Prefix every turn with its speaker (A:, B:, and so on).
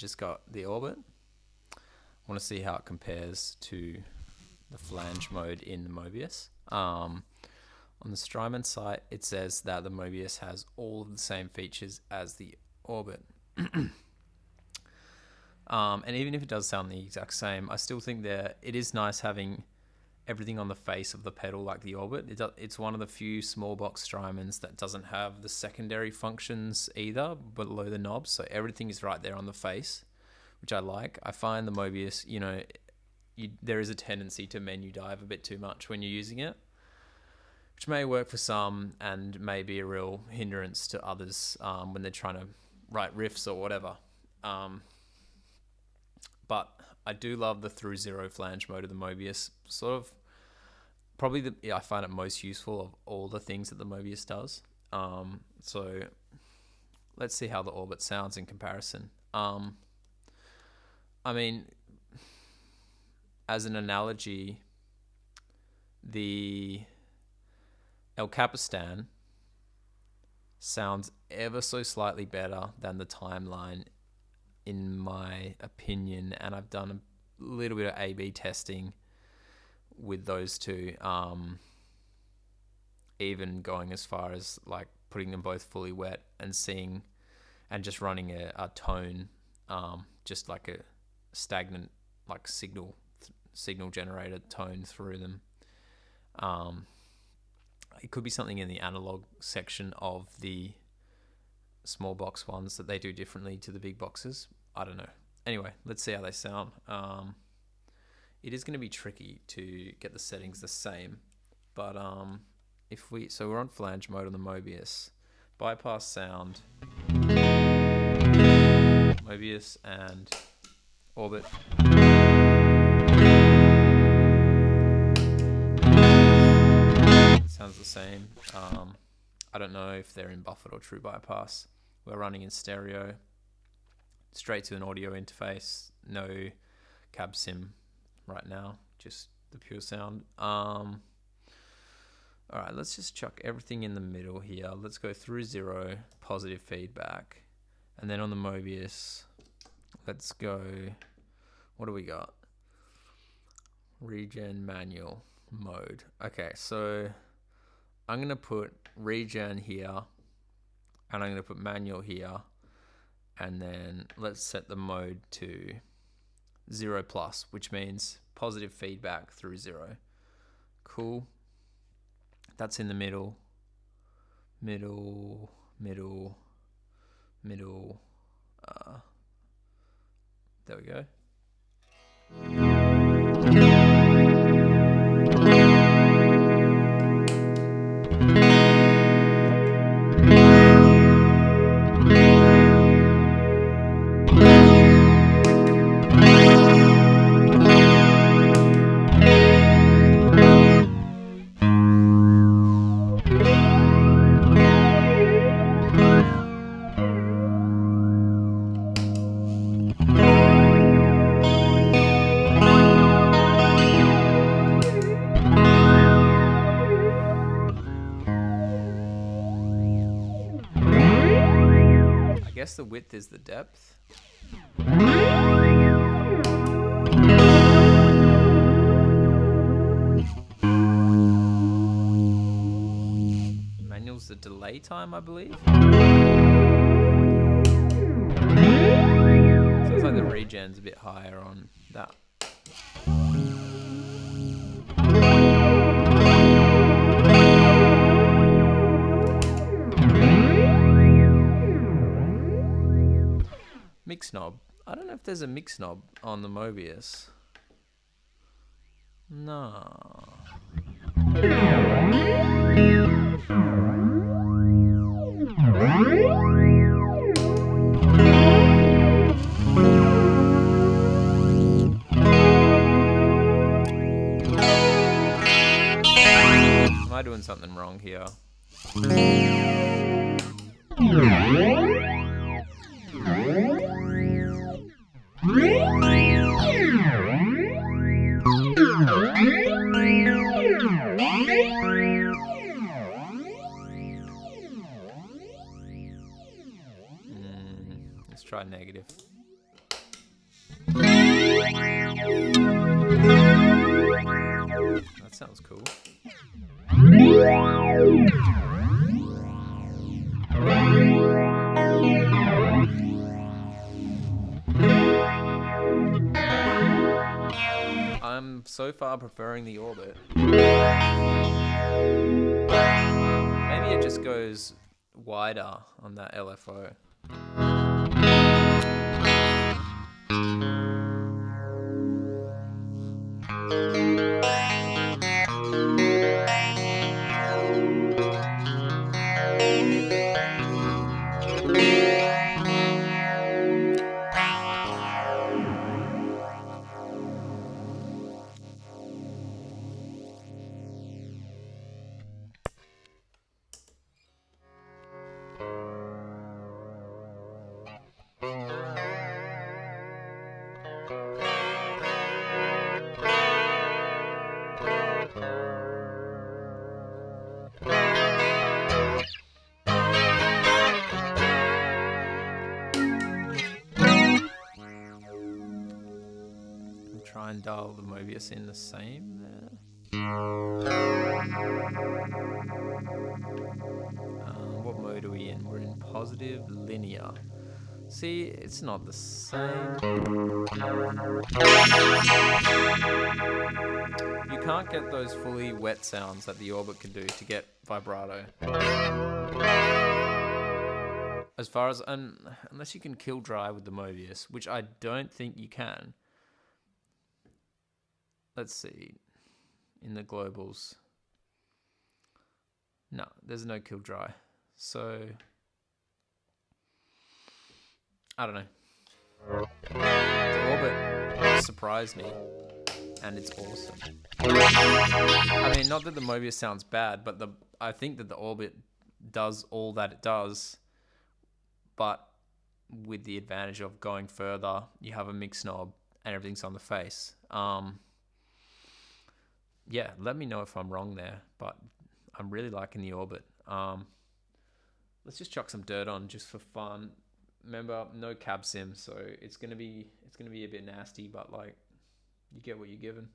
A: just got the orbit. I want to see how it compares to the flange mode in the Mobius. On the Strymon site, it says that the Mobius has all of the same features as the orbit. And even if it does sound the exact same, I still think that it is nice having everything on the face of the pedal like the orbit. It's one of the few small box Strymons that doesn't have the secondary functions either below the knobs, so everything is right there on the face, which I like. I find the Mobius, there is a tendency to menu dive a bit too much when you're using it, which may work for some and may be a real hindrance to others when they're trying to write riffs or whatever. But I do love the through zero flange mode of the Mobius. Sort of, probably I find it most useful of all the things that the Mobius does. So let's see how the orbit sounds in comparison. I mean, as an analogy, the El Capistan sounds ever so slightly better than the Timeline, in my opinion, and I've done a little bit of A/B testing with those two, even going as far as like putting them both fully wet and seeing, and just running a tone, just like a stagnant like signal generated tone through them. It could be something in the analog section of the small box ones that they do differently to the big boxes. I don't know. Anyway, let's see how they sound. It is going to be tricky to get the settings the same, but so we're on flange mode on the Mobius. Bypass sound, Mobius and orbit. Sounds the same. I don't know if they're in buffered or true bypass. We're running in stereo, straight to an audio interface, no cab sim right now, just the pure sound. All right, let's just chuck everything in the middle here. Let's go through zero, positive feedback, and then on the Mobius, let's go, what do we got? Regen manual mode. Okay, so I'm going to put regen here, and I'm going to put manual here, and then let's set the mode to 0+, which means positive feedback through 0. Cool. That's in the middle. Middle. There we go. I guess the width is the depth. Manual's the delay time, I believe. Sounds like the regen's a bit higher on that. Mix knob. I don't know if there's a mix knob on the Mobius. No. Am I doing something wrong here? Let's try negative. That sounds cool. I'm so far preferring the Orbit. Maybe it just goes wider on that LFO. Try and dial the Mobius in the same there. What mode are we in? We're in positive linear. See, it's not the same. You can't get those fully wet sounds that the Orbit can do to get vibrato. As far as, unless you can kill dry with the Mobius, which I don't think you can. Let's see, in the globals. No, there's no kill dry. So, I don't know. The Orbit surprised me, and it's awesome. I mean, not that the Mobius sounds bad, but I think that the Orbit does all that it does, but with the advantage of going further, you have a mix knob, and everything's on the face. Yeah, let me know if I'm wrong there, but I'm really liking the Orbit. Let's just chuck some dirt on just for fun. Remember, no cab sim, so it's gonna be a bit nasty, but like, you get what you're given.